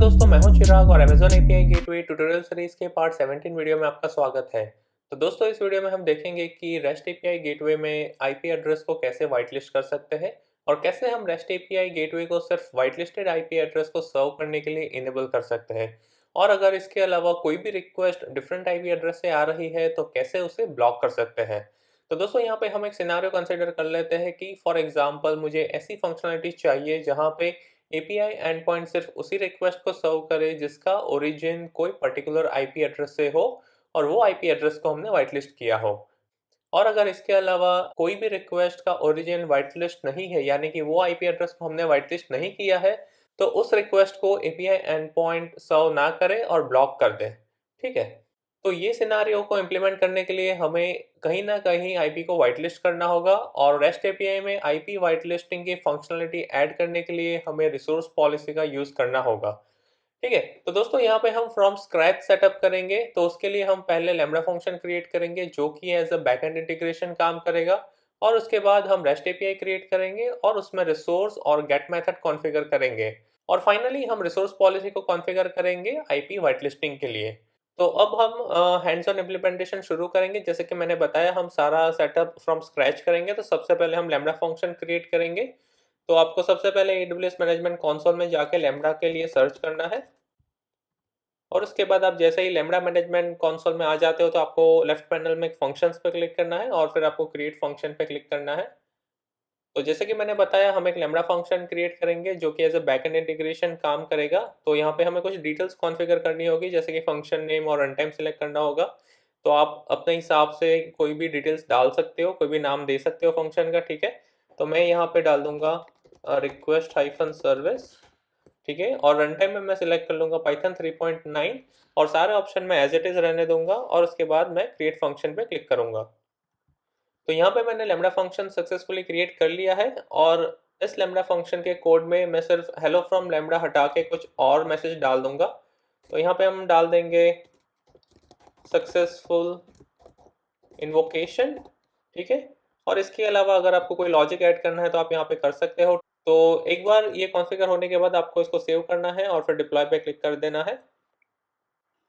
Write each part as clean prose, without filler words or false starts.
दोस्तों, मैं हूं चिराग और Amazon API gateway tutorial series के पार्ट 17 वीडियो में आपका स्वागत है। तो दोस्तों, इस वीडियो में हम देखेंगे कि REST API गेटवे में IP एड्रेस को कैसे व्हाइट लिस्ट कर सकते हैं और कैसे हम REST API गेटवे को सिर्फ व्हाइट लिस्टेड IP एड्रेस को सर्व करने के लिए इनेबल कर सकते हैं। और अगर इसके अलावा कोई भी रिक्वेस्ट डिफरेंट IP एड्रेस से आ रही है तो कैसे उसे ब्लॉक कर सकते हैं। तो दोस्तों, यहाँ पे हम एक सिनेरियो कंसिडर कर लेते हैं कि फॉर एग्जांपल मुझे ऐसी फंक्शनलिटी चाहिए जहाँ पे एपीआई एंड पॉइंट सिर्फ उसी रिक्वेस्ट को सर्व करे जिसका ओरिजिन कोई पर्टिकुलर आईपी एड्रेस से हो और वो आईपी एड्रेस को हमने व्हाइट लिस्ट किया हो। और अगर इसके अलावा कोई भी रिक्वेस्ट का ओरिजिन व्हाइट लिस्ट नहीं है, यानी कि वो आईपी एड्रेस को हमने व्हाइट लिस्ट नहीं किया है, तो उस रिक्वेस्ट को एपीआई एंड पॉइंट सर्व ना करे और ब्लॉक कर दे। ठीक है। तो ये सिनारियो को इम्प्लीमेंट करने के लिए हमें कहीं ना कहीं आईपी को व्हाइट लिस्ट करना होगा और रेस्ट एपीआई में आईपी व्हाइट लिस्टिंग की फंक्शनलिटी ऐड करने के लिए हमें रिसोर्स पॉलिसी का यूज करना होगा। ठीक है। तो दोस्तों, यहाँ पे हम फ्रॉम स्क्रैच सेटअप करेंगे, तो उसके लिए हम पहले लैम्बडा फंक्शन क्रिएट करेंगे जो कि एज अ बैकएंड इंटीग्रेशन काम करेगा। और उसके बाद हम रेस्ट एपीआई क्रिएट करेंगे और उसमें रिसोर्स और गेट मेथड कॉन्फ़िगर करेंगे। और फाइनली हम रिसोर्स पॉलिसी को कॉन्फ़िगर करेंगे आईपी व्हाइट लिस्टिंग के लिए। तो अब हम हैंड्स ऑन इम्प्लीमेंटेशन शुरू करेंगे। जैसे कि मैंने बताया, हम सारा सेटअप फ्रॉम स्क्रैच करेंगे। तो सबसे पहले हम लैम्बडा फंक्शन क्रिएट करेंगे। तो आपको सबसे पहले AWS मैनेजमेंट कंसोल में जाके लैम्बडा के लिए सर्च करना है। और उसके बाद आप जैसे ही लैम्बडा मैनेजमेंट कंसोल में आ जाते हो तो आपको लेफ्ट पैनल में फंक्शंस पे क्लिक करना है और फिर आपको क्रिएट फंक्शन पे क्लिक करना है। तो जैसे कि मैंने बताया, हम एक लैम्बडा फंक्शन क्रिएट करेंगे जो कि एज अ बैकएंड इंटीग्रेशन काम करेगा। तो यहाँ पे हमें कुछ डिटेल्स कॉन्फ़िगर करनी होगी, जैसे कि फंक्शन नेम और रन टाइम सेलेक्ट करना होगा। तो आप अपने हिसाब से कोई भी डिटेल्स डाल सकते हो, कोई भी नाम दे सकते हो फंक्शन का। ठीक है। तो मैं यहाँ पे डाल दूंगा रिक्वेस्ट हाइफन सर्विस। ठीक है। और रन टाइम में मैं सिलेक्ट कर लूंगा पाइथन 3.9 और सारे ऑप्शन में एज इट इज रहने दूंगा और उसके बाद मैं क्रिएट फंक्शन पे क्लिक करूंगा। तो यहाँ पे मैंने लैम्बडा फंक्शन सक्सेसफुली क्रिएट कर लिया है और इस लैम्बडा फंक्शन के कोड में मैं सिर्फ हेलो फ्रॉम लैम्बडा हटा के कुछ और मैसेज डाल दूंगा। तो यहाँ पे हम डाल देंगे सक्सेसफुल इन्वोकेशन। ठीक है। और इसके अलावा अगर आपको कोई लॉजिक ऐड करना है तो आप यहाँ पे कर सकते हो। तो एक बार ये कॉन्फ़िगर होने के बाद आपको इसको सेव करना है और फिर डिप्लॉय पे क्लिक कर देना है।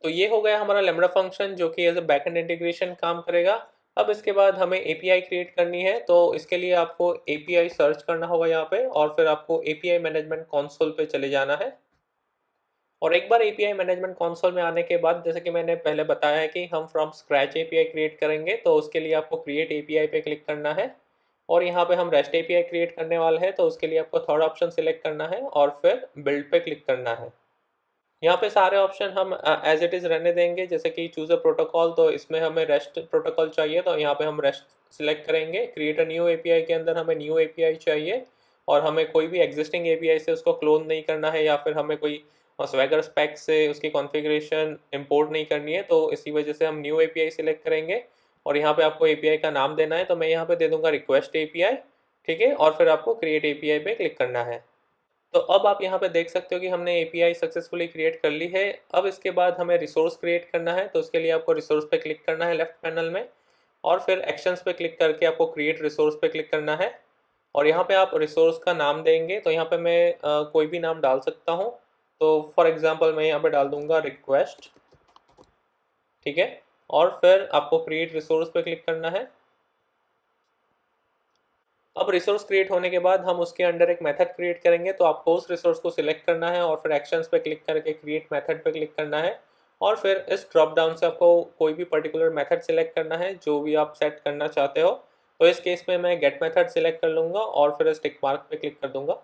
तो ये हो गया हमारा लैम्बडा फंक्शन जो कि एज अ बैकएंड इंटीग्रेशन काम करेगा। अब इसके बाद हमें एपीआई क्रिएट करनी है। तो इसके लिए आपको एपीआई सर्च करना होगा यहाँ पे और फिर आपको एपीआई मैनेजमेंट कंसोल पे चले जाना है। और एक बार एपीआई मैनेजमेंट कंसोल में आने के बाद, जैसे कि मैंने पहले बताया है कि हम फ्रॉम स्क्रैच एपीआई क्रिएट करेंगे, तो उसके लिए आपको क्रिएट एपीआई पे क्लिक करना है। और यहाँ पे हम रेस्ट एपीआई क्रिएट करने वाले हैं, तो उसके लिए आपको थर्ड ऑप्शन सिलेक्ट करना है और फिर बिल्ड पे क्लिक करना है। यहाँ पे सारे ऑप्शन हम एज इट इज़ रहने देंगे। जैसे कि चूज़ अ प्रोटोकॉल, तो इसमें हमें रेस्ट प्रोटोकॉल चाहिए, तो यहाँ पे हम रेस्ट सिलेक्ट करेंगे। क्रिएट अ न्यू एपीआई के अंदर हमें न्यू एपीआई चाहिए और हमें कोई भी एग्जिस्टिंग एपीआई से उसको क्लोन नहीं करना है या फिर हमें कोई स्वैगर स्पेक से उसकी कॉन्फ़िगरेशन इंपोर्ट नहीं करनी है। तो इसी वजह से हम न्यू एपीआई सिलेक्ट करेंगे और यहाँ पे आपको एपीआई का नाम देना है। तो मैं यहाँ पे दे दूंगा रिक्वेस्ट एपीआई। ठीक है। और फिर आपको क्रिएट एपीआई पे क्लिक करना है। तो अब आप यहाँ पे देख सकते हो कि हमने एपीआई सक्सेसफुली क्रिएट कर ली है। अब इसके बाद हमें रिसोर्स क्रिएट करना है। तो उसके लिए आपको रिसोर्स पे क्लिक करना है लेफ्ट पैनल में और फिर एक्शंस पे क्लिक करके आपको क्रिएट रिसोर्स पे क्लिक करना है। और यहाँ पे आप रिसोर्स का नाम देंगे। तो यहाँ पे मैं कोई भी नाम डाल सकता हूँ। तो फॉर एग्जांपल मैं यहाँ पे डाल दूंगा रिक्वेस्ट। ठीक है। और फिर आपको क्रिएट रिसोर्स पे क्लिक करना है। अब रिसोर्स क्रिएट होने के बाद हम उसके अंडर एक मेथड क्रिएट करेंगे। तो आपको उस रिसोर्स को सिलेक्ट करना है और फिर एक्शंस पे क्लिक करके क्रिएट मेथड पे क्लिक करना है। और फिर इस ड्रॉप डाउन से आपको कोई भी पर्टिकुलर मेथड सिलेक्ट करना है जो भी आप सेट करना चाहते हो। तो इस केस में मैं गेट मेथड सिलेक्ट कर लूँगा और फिर इस टिक मार्क पे क्लिक कर दूंगा।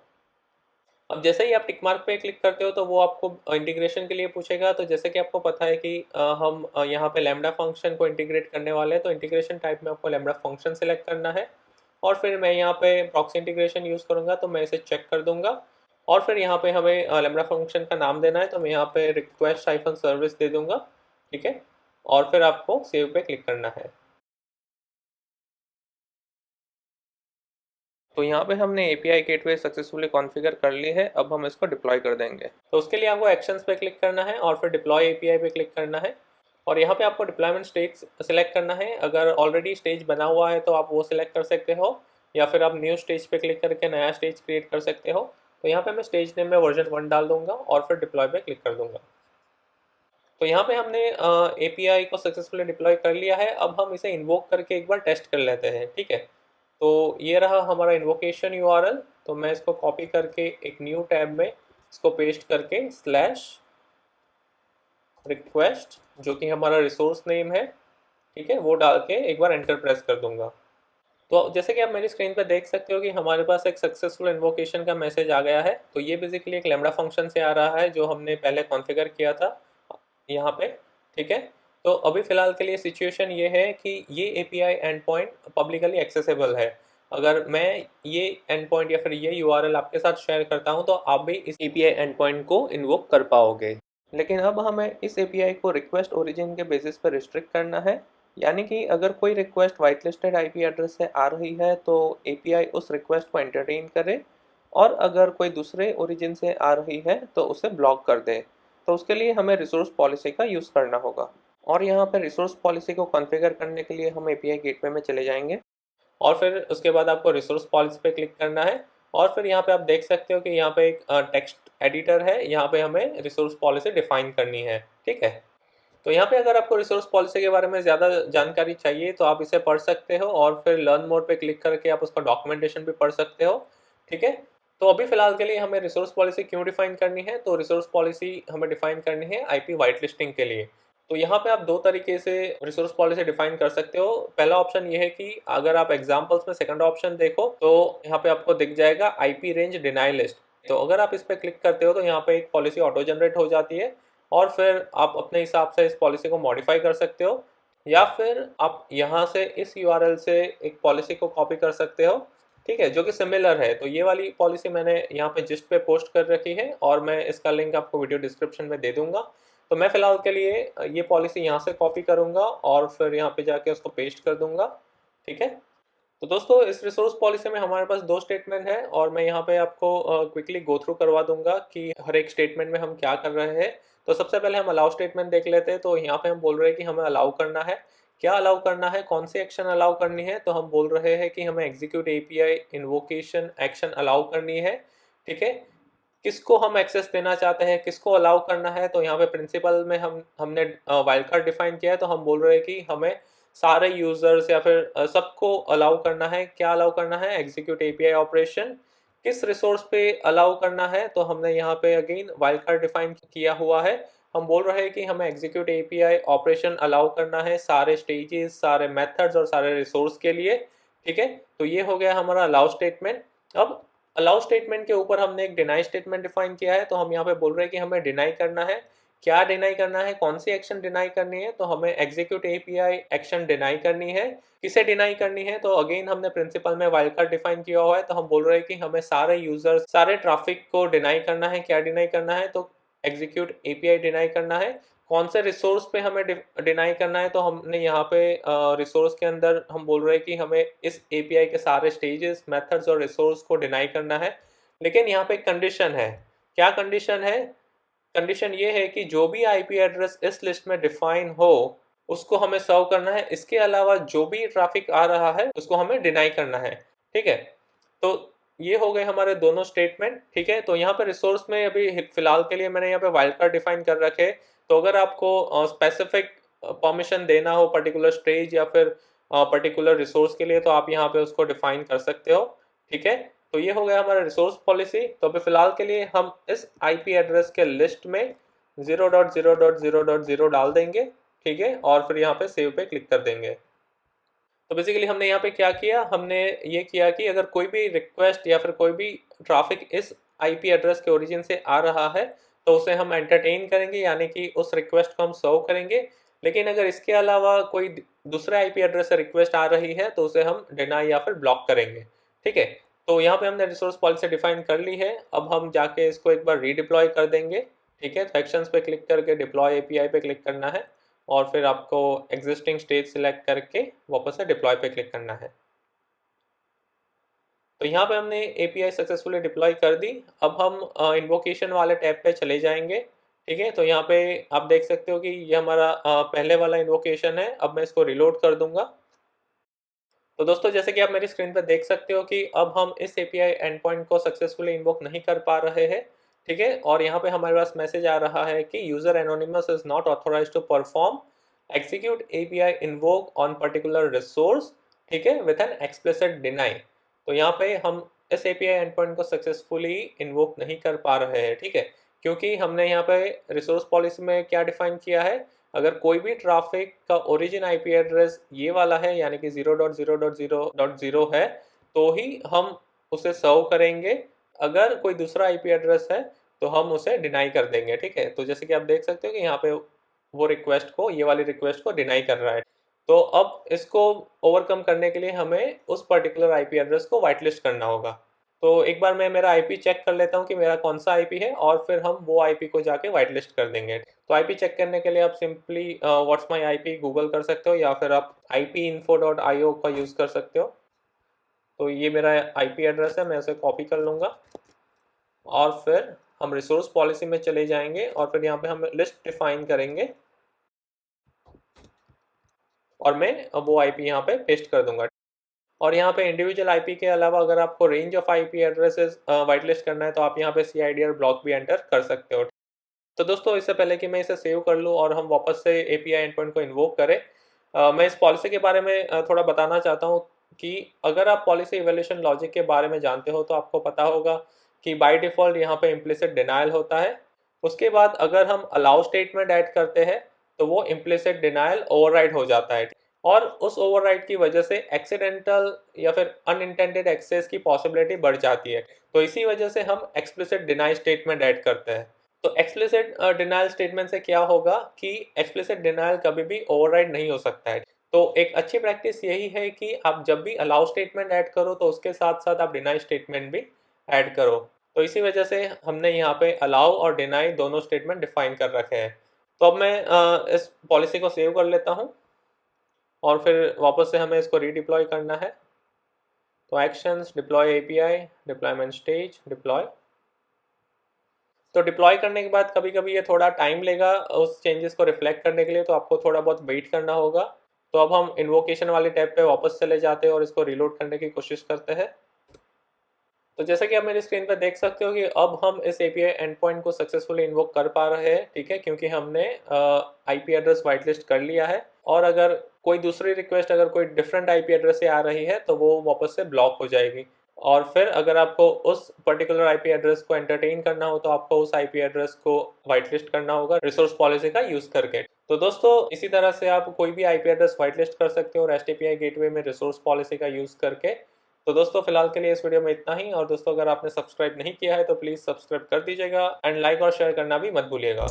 अब जैसे ही आप टिक मार्क पे क्लिक करते हो तो वो आपको इंटीग्रेशन के लिए पूछेगा। तो जैसे कि आपको पता है कि हम यहाँ पे लैम्बडा फंक्शन को इंटीग्रेट करने वाले हैं, तो इंटीग्रेशन टाइप में आपको लैम्बडा फंक्शन सेलेक्ट करना है। और फिर मैं यहाँ पे प्रॉक्सी इंटीग्रेशन यूज़ करूँगा, तो मैं इसे चेक कर दूंगा। और फिर यहाँ पे हमें लैम्बडा फंक्शन का नाम देना है, तो मैं यहाँ पे रिक्वेस्ट हाइफन सर्विस दे दूंगा। ठीक है। और फिर आपको सेव पे क्लिक करना है। तो यहाँ पे हमने एपीआई गेटवे सक्सेसफुली कॉन्फ़िगर कर ली है। अब हम इसको डिप्लॉय कर देंगे। तो उसके लिए आपको एक्शंस पे क्लिक करना है और फिर डिप्लॉय एपीआई पे क्लिक करना है। और यहाँ पे आपको डिप्लॉयमेंट स्टेज सेलेक्ट करना है। अगर ऑलरेडी स्टेज बना हुआ है तो आप वो सिलेक्ट कर सकते हो या फिर आप न्यू स्टेज पे क्लिक करके नया स्टेज क्रिएट कर सकते हो। तो यहाँ पे मैं स्टेज नेम में वर्जन 1 डाल दूंगा और फिर डिप्लॉय पे क्लिक कर दूंगा। तो यहाँ पे हमने एपीआई को सक्सेसफुली डिप्लॉय कर लिया है। अब हम इसे इन्वोक करके एक बार टेस्ट कर लेते हैं, ठीक है। तो ये रहा हमारा इन्वोकेशन यूआरएल। तो मैं इसको कॉपी करके एक न्यू टैब में इसको पेस्ट करके स्लैश रिक्वेस्ट, जो कि हमारा रिसोर्स नेम है, ठीक है, वो डाल के एक बार एंटर प्रेस कर दूंगा। तो जैसे कि आप मेरी स्क्रीन पर देख सकते हो कि हमारे पास एक सक्सेसफुल इन्वोकेशन का मैसेज आ गया है। तो ये बेसिकली एक लैम्बडा फंक्शन से आ रहा है जो हमने पहले कॉन्फ़िगर किया था यहाँ पे, ठीक है। तो अभी फ़िलहाल के लिए सिचुएशन ये है कि ये API and point publicly accessible है। अगर मैं ये एंड पॉइंट या फिर ये यूआरएल आपके साथ शेयर करता हूँ तो आप भी इस एपीआई एंड पॉइंट को इन्वोक कर पाओगे। लेकिन अब हमें इस एपीआई को रिक्वेस्ट ओरिजिन के बेसिस पर रिस्ट्रिक्ट करना है। यानी कि अगर कोई request white listed IP address से आ रही है तो एपीआई उस रिक्वेस्ट को एंटरटेन करे, और अगर कोई दूसरे ओरिजिन से आ रही है तो उसे ब्लॉक कर दे। तो उसके लिए हमें रिसोर्स पॉलिसी का यूज़ करना होगा। और यहाँ पर रिसोर्स पॉलिसी को कॉन्फ़िगर करने के लिए हम एपीआई गेटवे में चले जाएंगे और फिर उसके बाद आपको रिसोर्स पॉलिसी पे क्लिक करना है। और फिर यहाँ पे आप देख सकते हो कि यहाँ पे एक टेक्स्ट एडिटर है, यहाँ पे हमें रिसोर्स पॉलिसी डिफाइन करनी है, ठीक है। तो यहाँ पे अगर आपको रिसोर्स पॉलिसी के बारे में ज़्यादा जानकारी चाहिए तो आप इसे पढ़ सकते हो और फिर लर्न मोर पे क्लिक करके आप उसका डॉक्यूमेंटेशन भी पढ़ सकते हो, ठीक है। तो अभी फिलहाल के लिए हमें रिसोर्स पॉलिसी क्यों डिफाइन करनी है, तो रिसोर्स पॉलिसी हमें डिफाइन करनी है आईपी वाइट लिस्टिंग के लिए। तो यहाँ पे आप दो तरीके से रिसोर्स पॉलिसी डिफाइन कर सकते हो। पहला ऑप्शन ये है कि अगर आप एग्जांपल्स में सेकंड ऑप्शन देखो तो यहाँ पे आपको दिख जाएगा आईपी रेंज डिनाई लिस्ट। तो अगर आप इस पर क्लिक करते हो तो यहाँ पे एक पॉलिसी ऑटो जनरेट हो जाती है और फिर आप अपने हिसाब से इस पॉलिसी को मॉडिफाई कर सकते हो, या फिर आप यहाँ से इस यूआरएल से एक पॉलिसी को कॉपी कर सकते हो, ठीक है, जो कि सिमिलर है। तो ये वाली पॉलिसी मैंने यहाँ पे जिस्ट पे पोस्ट कर रखी है और मैं इसका लिंक आपको वीडियो डिस्क्रिप्शन में दे दूंगा। तो मैं फ़िलहाल के लिए ये पॉलिसी यहाँ से कॉपी करूँगा और फिर यहाँ पे जाके उसको पेस्ट कर दूँगा, ठीक है। तो दोस्तों इस रिसोर्स पॉलिसी में हमारे पास दो स्टेटमेंट है और मैं यहाँ पे आपको क्विकली गो थ्रू करवा दूंगा कि हर एक स्टेटमेंट में हम क्या कर रहे हैं। तो सबसे पहले हम अलाउ स्टेटमेंट देख लेते हैं। तो यहाँ पे हम बोल रहे हैं कि हमें अलाउ करना है। क्या अलाउ करना है, कौन सी एक्शन अलाउ करनी है, तो हम बोल रहे हैं कि हमें execute API invocation action allow करनी है, ठीक है। किसको हम एक्सेस देना चाहते हैं, किसको अलाउ करना है, तो यहाँ पे प्रिंसिपल में हमने वाइल्ड कार्ड डिफाइन किया है। तो हम बोल रहे हैं कि हमें सारे यूजर्स या फिर सबको अलाउ करना है। क्या अलाउ करना है, एग्जीक्यूट एपीआई ऑपरेशन। किस रिसोर्स पे अलाउ करना है, तो हमने यहाँ पे अगेन वाइल्ड कार्ड डिफाइन किया हुआ है। हम बोल रहे हैं कि हमें एग्जीक्यूट एपीआई ऑपरेशन अलाउ करना है सारे स्टेजेस, सारे मेथड्स और सारे रिसोर्स के लिए, ठीक है। तो ये हो गया हमारा अलाउ स्टेटमेंट। अब अलाउ स्टेटमेंट के ऊपर हमने एक डिनाई स्टेटमेंट डिफाइन किया है। तो हम यहाँ पे बोल रहे हैं कि हमें डिनाई करना है। क्या डिनाई करना है, कौन सी एक्शन डिनाई करनी है, तो हमें एग्जीक्यूट एपीआई एक्शन डिनाई करनी है। किसे डिनाई करनी है, तो अगेन हमने प्रिंसिपल में वाइल्ड कार्ड डिफाइन किया हुआ है। तो हम बोल रहे हैं कि हमें सारे यूजर्स, सारे ट्रैफिक को डिनाई करना है। क्या डिनाई करना है, तो एग्जीक्यूट एपीआई डिनाई करना है। कौन से रिसोर्स पे हमें डिनाई करना है, तो हमने यहाँ पे रिसोर्स के अंदर हम बोल रहे हैं कि हमें इस एपीआई के सारे स्टेजेस, मेथड्स और रिसोर्स को डिनाई करना है। लेकिन यहाँ पे एक कंडीशन है। क्या कंडीशन है, कंडीशन ये है कि जो भी आईपी एड्रेस इस लिस्ट में डिफाइन हो उसको हमें सर्व करना है। इसके अलावा जो भी ट्रैफिक आ रहा है उसको हमें डिनाई करना है, ठीक है। तो ये हो गए हमारे दोनों स्टेटमेंट, ठीक है। तो यहाँ पे रिसोर्स में अभी फिलहाल के लिए मैंने यहाँ पे वाइल्ड कार्ड डिफाइन कर रखे। तो अगर आपको स्पेसिफिक परमिशन देना हो पर्टिकुलर स्टेज या फिर पर्टिकुलर रिसोर्स के लिए, तो आप यहाँ पे उसको डिफाइन कर सकते हो, ठीक है। तो ये हो गया हमारा रिसोर्स पॉलिसी। तो अभी फिलहाल के लिए हम इस आईपी एड्रेस के लिस्ट में 0.0.0.0 डाल देंगे, ठीक है, और फिर यहाँ पे सेव पे क्लिक कर देंगे। तो बेसिकली हमने यहाँ पे क्या किया, हमने ये किया कि अगर कोई भी रिक्वेस्ट या फिर कोई भी ट्रैफिक इस आईपी एड्रेस के ओरिजिन से आ रहा है तो उसे हम एंटरटेन करेंगे, यानी कि उस रिक्वेस्ट को हम सर्व करेंगे। लेकिन अगर इसके अलावा कोई दूसरे आईपी एड्रेस से रिक्वेस्ट आ रही है तो उसे हम डिनाई या फिर ब्लॉक करेंगे, ठीक है। तो यहाँ पे हमने रिसोर्स पॉलिसी डिफाइन कर ली है। अब हम जाके इसको एक बार रीडिप्लॉय कर देंगे, ठीक है। तो एक्शंस पे क्लिक करके डिप्लॉय एपीआई पे क्लिक करना है और फिर आपको एग्जिस्टिंग स्टेज सिलेक्ट करके वापस से डिप्लॉय पे क्लिक करना है। तो यहाँ पे हमने एपीआई सक्सेसफुली डिप्लॉय कर दी। अब हम इन्वोकेशन वाले टैब पे चले जाएंगे, ठीक है। तो यहाँ पे आप देख सकते हो कि ये हमारा पहले वाला इन्वोकेशन है। अब मैं इसको रिलोड कर दूंगा। तो दोस्तों जैसे कि आप मेरी स्क्रीन पर देख सकते हो कि अब हम इस एपीआई एंड पॉइंट को सक्सेसफुली इन्वोक नहीं कर पा रहे हैं, ठीक है। और यहाँ पे हमारे पास मैसेज आ रहा है कि user anonymous is not authorized to perform execute API invoke on particular resource, ठीक है, विथ एन एक्सप्लिसिट डिनाई। तो यहाँ पे हम इस एपीआई एंड पॉइंट को सक्सेसफुली इन्वोक नहीं कर पा रहे हैं, ठीक है, क्योंकि हमने यहाँ पे रिसोर्स पॉलिसी में क्या डिफाइन किया है, अगर कोई भी ट्रैफिक का ओरिजिन आईपी एड्रेस ये वाला है यानी कि 0.0.0.0 है तो ही हम उसे सर्व करेंगे, अगर कोई दूसरा आईपी एड्रेस है तो हम उसे डिनाई कर देंगे, ठीक है। तो जैसे कि आप देख सकते हो कि यहाँ पे वो रिक्वेस्ट को, ये वाली रिक्वेस्ट को डिनाई कर रहा है। तो अब इसको ओवरकम करने के लिए हमें उस पर्टिकुलर आईपी एड्रेस को वाइट लिस्ट करना होगा। तो एक बार मैं मेरा आईपी चेक कर लेता हूँ कि मेरा कौन सा आईपी है और फिर हम वो आईपी को जाके वाइट लिस्ट कर देंगे। तो आईपी चेक करने के लिए आप simply what's my IP Google कर सकते हो या फिर आप ipinfo.io का यूज़ कर सकते हो। तो ये मेरा आईपी एड्रेस है, मैं उसे कॉपी कर लूँगा और फिर हम रिसोर्स पॉलिसी में चले जाएंगे और फिर यहाँ पे हम लिस्ट डिफाइन करेंगे और मैं अब वो आईपी यहाँ पे पेस्ट कर दूंगा। और यहाँ पे इंडिविजुअल आईपी के अलावा अगर आपको range of IP addresses white list करना है तो आप यहाँ पे CIDR ब्लॉक भी एंटर कर सकते हो। तो दोस्तों इससे पहले कि मैं इसे सेव कर लूँ और हम वापस से एपीआई एंडपॉइंट को इन्वोक करें, मैं इस पॉलिसी के बारे में थोड़ा बताना चाहता हूँ कि अगर आप पॉलिसी इवैल्यूएशन लॉजिक के बारे में जानते हो तो आपको पता होगा कि बाय डिफ़ॉल्ट यहाँ पे इम्प्लिसिट डिनायल होता है। उसके बाद अगर हम अलाउ स्टेटमेंट ऐड करते हैं तो वो इम्प्लिसिट डिनायल ओवरराइड हो जाता है और उस ओवरराइड की वजह से एक्सीडेंटल या फिर अनइंटेंडेड एक्सेस की पॉसिबिलिटी बढ़ जाती है। तो इसी वजह से हम एक्सप्लिसिट डिनाई स्टेटमेंट ऐड करते हैं। तो एक्सप्लिसिट डिनायल स्टेटमेंट से क्या होगा कि एक्सप्लिसिट डिनायल कभी भी ओवरराइड नहीं हो सकता है। तो एक अच्छी प्रैक्टिस यही है कि आप जब भी अलाउ स्टेटमेंट ऐड करो तो उसके साथ साथ आप डिनाई स्टेटमेंट भी ऐड करो। तो इसी वजह से हमने यहाँ पे अलाउ और डिनाई दोनों स्टेटमेंट डिफाइन कर रखे हैं। तो अब मैं इस पॉलिसी को सेव कर लेता हूँ और फिर वापस से हमें इसको रीडिप्लॉय करना है। तो actions, deploy API, deployment stage, deploy. तो डिप्लॉय करने के बाद कभी कभी ये थोड़ा टाइम लेगा उस चेंजेस को रिफ्लेक्ट करने के लिए, तो आपको थोड़ा बहुत वेट करना होगा। तो अब हम इन्वोकेशन वाले टैब पे वापस चले जाते हैं और इसको रीलोड करने की कोशिश करते हैं। तो जैसा कि आप मेरी स्क्रीन पर देख सकते हो कि अब हम इस एपीआई एंड पॉइंट को सक्सेसफुली इन्वोक कर पा रहे हैं, ठीक है, क्योंकि हमने आईपी एड्रेस वाइट लिस्ट कर लिया है। और अगर कोई दूसरी रिक्वेस्ट अगर कोई डिफरेंट आईपी एड्रेस से आ रही है तो वो वापस से ब्लॉक हो जाएगी। और फिर अगर आपको उस पर्टिकुलर आईपी एड्रेस को एंटरटेन करना हो तो आपको उस आईपी एड्रेस को वाइट लिस्ट करना होगा रिसोर्स पॉलिसी का यूज करके। तो दोस्तों इसी तरह से आप कोई भी आईपी एड्रेस वाइट लिस्ट कर सकते हो रेस्ट एपीआई गेटवे में रिसोर्स पॉलिसी का यूज करके। तो दोस्तों फिलहाल के लिए इस वीडियो में इतना ही, और दोस्तों अगर आपने सब्सक्राइब नहीं किया है तो प्लीज़ सब्सक्राइब कर दीजिएगा एंड लाइक और शेयर करना भी मत भूलिएगा।